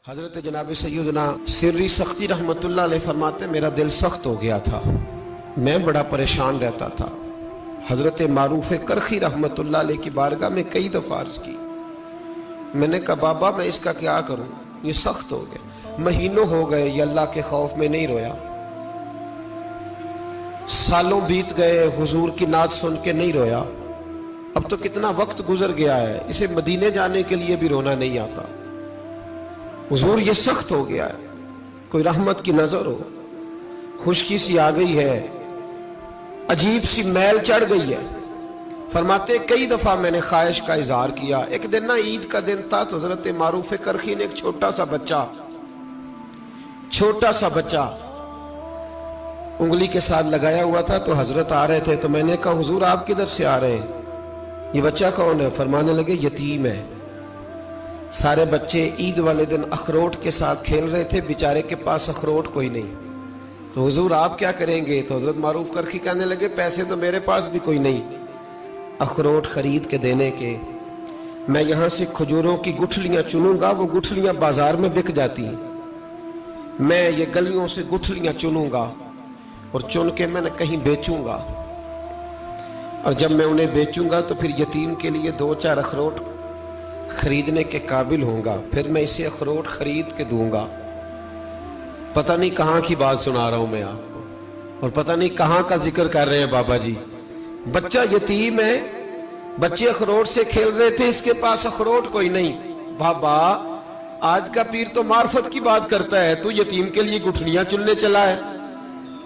حضرت جناب سیدنا سری سختی رحمت اللہ علیہ فرماتے میرا دل سخت ہو گیا تھا، میں بڑا پریشان رہتا تھا۔ حضرت معروف کرخی رحمت اللہ علیہ کی بارگاہ میں کئی دفعہ عرض کی، میں نے کہا بابا میں اس کا کیا کروں، یہ سخت ہو گیا، مہینوں ہو گئے یہ اللہ کے خوف میں نہیں رویا، سالوں بیت گئے حضور کی نعت سن کے نہیں رویا، اب تو کتنا وقت گزر گیا ہے، اسے مدینے جانے کے لیے بھی رونا نہیں آتا، حضور یہ سخت ہو گیا ہے، کوئی رحمت کی نظر ہو، خشکی سی آ گئی ہے، عجیب سی میل چڑھ گئی ہے۔ فرماتے کئی دفعہ میں نے خواہش کا اظہار کیا، ایک دن نا عید کا دن تھا تو حضرت معروف کرخی نے ایک چھوٹا سا بچہ انگلی کے ساتھ لگایا ہوا تھا، تو حضرت آ رہے تھے تو میں نے کہا حضور آپ کدھر سے آ رہے ہیں، یہ بچہ کون ہے؟ فرمانے لگے یتیم ہے۔ سارے بچے عید والے دن اخروٹ کے ساتھ کھیل رہے تھے، بیچارے کے پاس اخروٹ کوئی نہیں، تو حضور آپ کیا کریں گے؟ تو حضرت معروف کرخی کہنے لگے پیسے تو میرے پاس بھی کوئی نہیں اخروٹ خرید کے دینے کے، میں یہاں سے کھجوروں کی گٹھلیاں چنوں گا، وہ گٹھلیاں بازار میں بک جاتی ہیں، میں یہ گلیوں سے گٹھلیاں چنوں گا اور چن کے میں نے کہیں بیچوں گا، اور جب میں انہیں بیچوں گا تو پھر یتیم کے لیے 2-4 اخروٹ خریدنے کے قابل ہوں گا، پھر میں اسے اخروٹ خرید کے دوں گا۔ پتہ نہیں کہاں کی بات سنا رہا ہوں میں آپ کو، اور پتہ نہیں کہاں کا ذکر کر رہے ہیں بابا جی۔ بچہ یتیم ہے، بچے اخروٹ سے کھیل رہے تھے، اس کے پاس اخروٹ کوئی نہیں۔ بابا آج کا پیر تو معرفت کی بات کرتا ہے، تو یتیم کے لیے گٹھلیاں چننے چلا ہے۔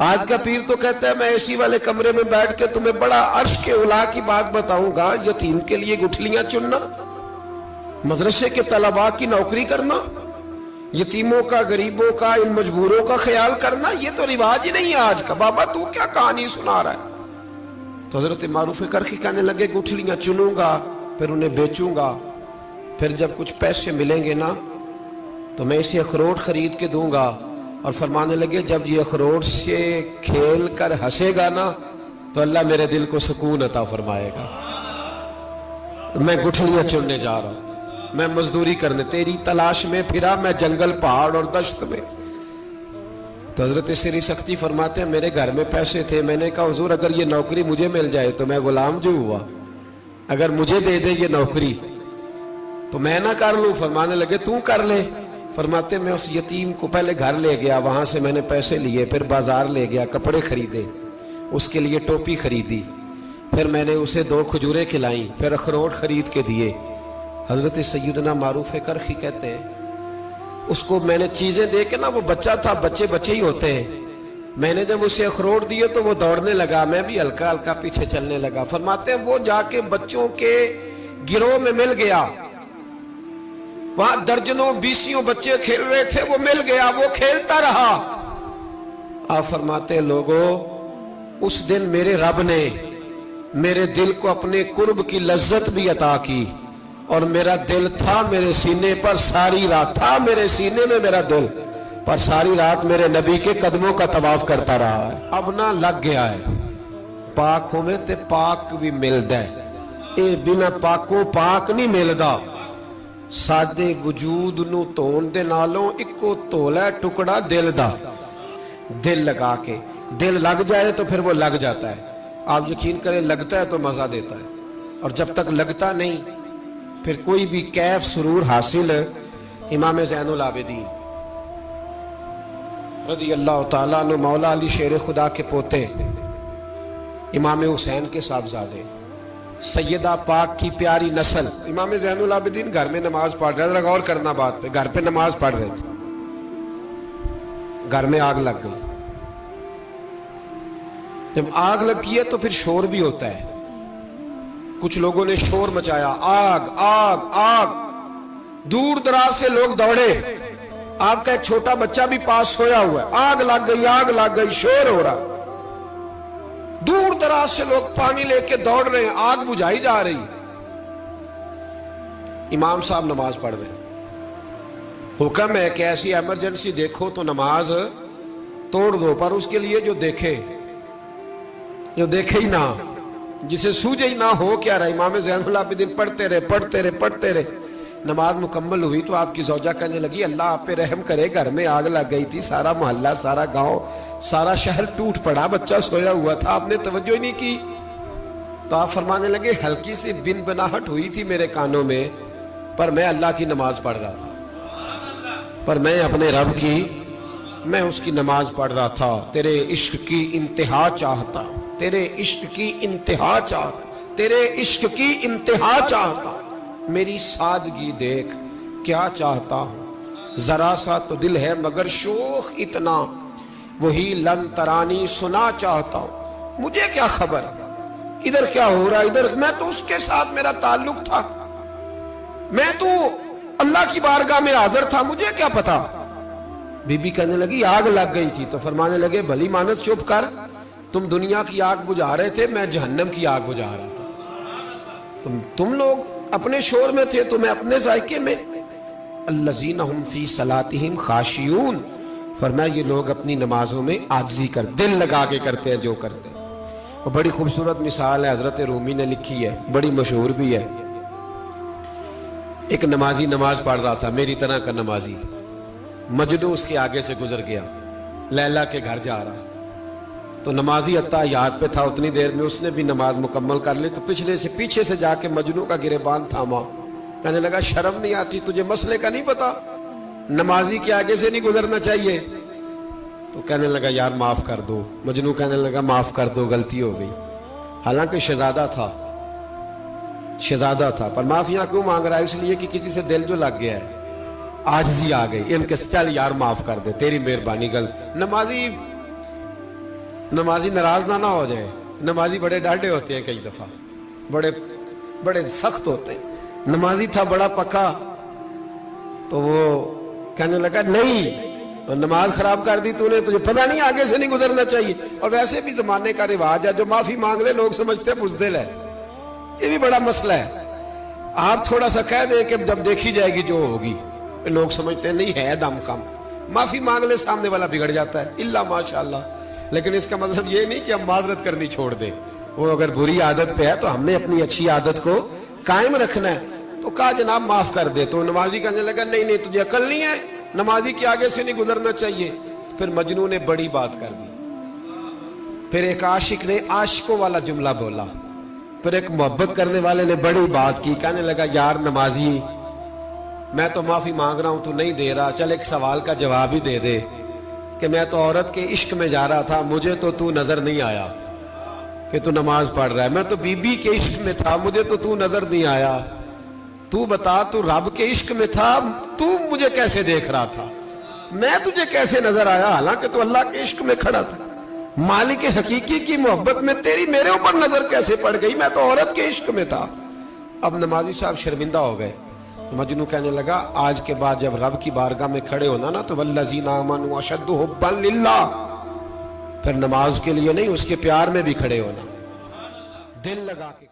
آج کا پیر تو کہتا ہے میں اسی والے کمرے میں بیٹھ کے تمہیں بڑا عرش کے اعلیٰ کی بات بتاؤں گا، یتیم کے لیے گٹھلیاں چننا، مدرسے کے طلباء کی نوکری کرنا، یتیموں کا، غریبوں کا، ان مجبوروں کا خیال کرنا، یہ تو رواج ہی نہیں ہے آج کا۔ بابا تو کیا کہانی سنا رہا ہے؟ تو حضرت معروف کرخی کہنے لگے گٹھلیاں چنوں گا، پھر انہیں بیچوں گا، پھر جب کچھ پیسے ملیں گے نا تو میں اسے اخروٹ خرید کے دوں گا، اور فرمانے لگے جب یہ اخروٹ سے کھیل کر ہنسے گا نا تو اللہ میرے دل کو سکون عطا فرمائے گا۔ میں گٹھلیاں چننے جا رہا ہوں، میں مزدوری کرنے، تیری تلاش میں پھرا میں جنگل، پہاڑ اور دشت میں۔ تو حضرت سری سختی فرماتے ہیں میرے گھر میں پیسے تھے، میں نے کہا حضور اگر یہ نوکری مجھے مل جائے تو میں غلام جو ہوا، اگر مجھے دے دے یہ نوکری تو میں نہ کر لوں؟ فرمانے لگے تو کر لے۔ فرماتے میں اس یتیم کو پہلے گھر لے گیا، وہاں سے میں نے پیسے لیے، پھر بازار لے گیا، کپڑے خریدے، اس کے لیے ٹوپی خریدی، پھر میں نے اسے 2 کھجوریں کھلائیں، پھر اخروٹ خرید کے دیے۔ حضرت سیدنا معروف کرخی کہتے ہیں اس کو میں نے چیزیں دے کے نا، وہ بچہ تھا، بچے ہی ہوتے ہیں، میں نے جب اسے اخروٹ دیے تو وہ دوڑنے لگا، میں بھی ہلکا ہلکا پیچھے چلنے لگا۔ فرماتے ہیں وہ جا کے بچوں کے گروہ میں مل گیا، وہاں درجنوں 20 بچے کھیل رہے تھے، وہ مل گیا، وہ کھیلتا رہا۔ آپ فرماتے ہیں لوگوں اس دن میرے رب نے میرے دل کو اپنے قرب کی لذت بھی عطا کی، اور میرا دل تھا میرے سینے پر ساری رات، تھا میرے سینے میں میرا دل، پر ساری رات میرے نبی کے قدموں کا طواف کرتا رہا ہے۔ اب نہ لگ گیا ہے، پاک ہوئے تے پاک بھی ملدا ہے، اے بنا پاکوں پاک نہیں ملدا۔ سادے وجود نو تون دے نالوں اکو تولا ٹکڑا دل دا، دل لگا کے، دل لگ جائے تو پھر وہ لگ جاتا ہے۔ آپ یقین کریں لگتا ہے تو مزہ دیتا ہے، اور جب تک لگتا نہیں پھر کوئی بھی کیف سرور حاصل۔ امام زین العابدین رضی اللہ تعالیٰ عنہ مولا علی شیر خدا کے پوتے، امام حسین کے صاحبزادے، سیدہ پاک کی پیاری نسل، امام زین العابدین گھر میں نماز پڑھ رہے تھے، غور کرنا بات پہ، گھر پہ نماز پڑھ رہے تھے، گھر میں آگ لگ گئی۔ جب آگ لگی ہے تو پھر شور بھی ہوتا ہے، کچھ لوگوں نے شور مچایا، آگ آگ آگ، دور دراز سے لوگ دوڑے، آپ کا ایک چھوٹا بچہ بھی پاس سویا ہوا ہے، آگ لگ گئی، شور ہو رہا، دور دراز سے لوگ پانی لے کے دوڑ رہے ہیں، آگ بجھائی جا رہی، امام صاحب نماز پڑھ رہے ہیں۔ حکم ہے کہ ایسی ایمرجنسی دیکھو تو نماز توڑ دو، پر اس کے لیے جو دیکھے ہی نہ، جسے سوجے ہی نہ ہو کیا رہا۔ امام زین العابدین پڑھتے رہے، نماز مکمل ہوئی تو آپ کی زوجہ کہنے لگی اللہ آپ پہ رحم کرے، گھر میں آگ لگ گئی تھی، سارا محلہ، سارا گاؤں، سارا شہر ٹوٹ پڑا، بچہ سویا ہوا تھا، آپ نے توجہ ہی نہیں کی۔ تو آپ فرمانے لگے ہلکی سی بن بناہٹ ہوئی تھی میرے کانوں میں، پر میں اللہ کی نماز پڑھ رہا تھا، پر میں اپنے رب کی میں اس کی نماز پڑھ رہا تھا، تیرے عشق کی انتہا چاہتا، تیرے عشق کی انتہا چاہتا، تیرے عشق کی انتہا چاہتا، میری سادگی دیکھ کیا چاہتا ہوں، ذرا سا تو دل ہے مگر شوخ اتنا، وہی لن ترانی سنا چاہتا ہوں، مجھے کیا خبر ادھر کیا ہو رہا، ادھر میں تو اس کے ساتھ میرا تعلق تھا، میں تو اللہ کی بارگاہ میں حاضر تھا، مجھے کیا پتا۔ بی بی کہنے لگی آگ لگ گئی تھی، تو فرمانے لگے بھلی مانس چپ کر، تم دنیا کی آگ بجھا رہے تھے، میں جہنم کی آگ بجھا رہا تھا، تم لوگ اپنے شور میں تھے تو میں اپنے ذائقے میں۔ الذین ہم فی صلاتہم خاشعون، فرمایا یہ لوگ اپنی نمازوں میں عاجزی کر دل لگا کے کرتے ہیں جو کرتے ہیں۔ اور بڑی خوبصورت مثال ہے، حضرت رومی نے لکھی ہے، بڑی مشہور بھی ہے۔ ایک نمازی نماز پڑھ رہا تھا، میری طرح کا نمازی، مجنو اس کے آگے سے گزر گیا، لیلا کے گھر جا رہا، تو نمازی اتحیات پہ تھا، اتنی دیر میں اس نے بھی نماز مکمل کر لی، تو پیچھے سے جا کے مجنو کا گریبان تھاما، کہنے لگا شرم نہیں آتی تجھے، مسئلے کا نہیں پتا، نمازی کے آگے سے نہیں گزرنا چاہیے؟ تو کہنے لگا یار معاف کر دو، مجنو کہنے لگا معاف کر دو، غلطی ہو گئی، حالانکہ شہزادہ تھا، پر معافیاں کیوں مانگ رہا ہے؟ اس لیے کہ کسی سے دل جو لگ گیا ہے، عاجزی آ گئی، ان کے چل یار معاف کر دے، تیری مہربانی، نمازی ناراض نہ ہو جائے، نمازی بڑے ڈاڈے ہوتے ہیں، کئی دفعہ بڑے سخت ہوتے ہیں، نمازی تھا بڑا پکا، تو وہ کہنے لگا نہیں، نماز خراب کر دی تو نے، تجھے پتہ نہیں آگے سے نہیں گزرنا چاہیے، اور ویسے بھی زمانے کا رواج ہے، جو معافی مانگ لے لوگ سمجھتے ہیں بزدل ہے، یہ بھی بڑا مسئلہ ہے، آپ تھوڑا سا کہہ دیں کہ جب دیکھی جائے گی جو ہوگی، لوگ سمجھتے ہیں نہیں ہے دم کم، معافی مانگ لے سامنے والا بگڑ جاتا ہے، الا ماشاءاللہ، لیکن اس کا مطلب یہ نہیں کہ ہم معذرت کرنی چھوڑ دیں، وہ اگر بری عادت پہ ہے تو ہم نے اپنی اچھی عادت کو قائم رکھنا ہے، تو کہا جناب معاف کر دے، تو نمازی کہنے لگا نہیں تجھے عقل نہیں ہے، نمازی کے آگے سے نہیں گزرنا چاہیے۔ پھر مجنون نے بڑی بات کر دی، پھر ایک عاشق نے عاشقوں والا جملہ بولا، پھر ایک محبت کرنے والے نے بڑی بات کی، کہنے لگا یار نمازی میں تو معافی مانگ رہا ہوں تو نہیں دے رہا، چل ایک سوال کا جواب ہی دے دے کہ میں تو عورت کے عشق میں جا رہا تھا، مجھے تو نظر نہیں آیا کہ تو نماز پڑھ رہا ہے، میں تو بی بی کے عشق میں تھا، مجھے تو نظر نہیں آیا، تو بتا تو رب کے عشق میں تھا، تو مجھے کیسے دیکھ رہا تھا، میں تجھے کیسے نظر آیا، حالانکہ تو اللہ کے عشق میں کھڑا تھا، مالک حقیقی کی محبت میں تیری میرے اوپر نظر کیسے پڑ گئی، میں تو عورت کے عشق میں تھا۔ اب نمازی صاحب شرمندہ ہو گئے، مجنو کہنے لگا آج کے بعد جب رب کی بارگاہ میں کھڑے ہونا نا تو والذین آمنوا اشد حبا للہ، پھر نماز کے لیے نہیں، اس کے پیار میں بھی کھڑے ہونا، دل لگا کے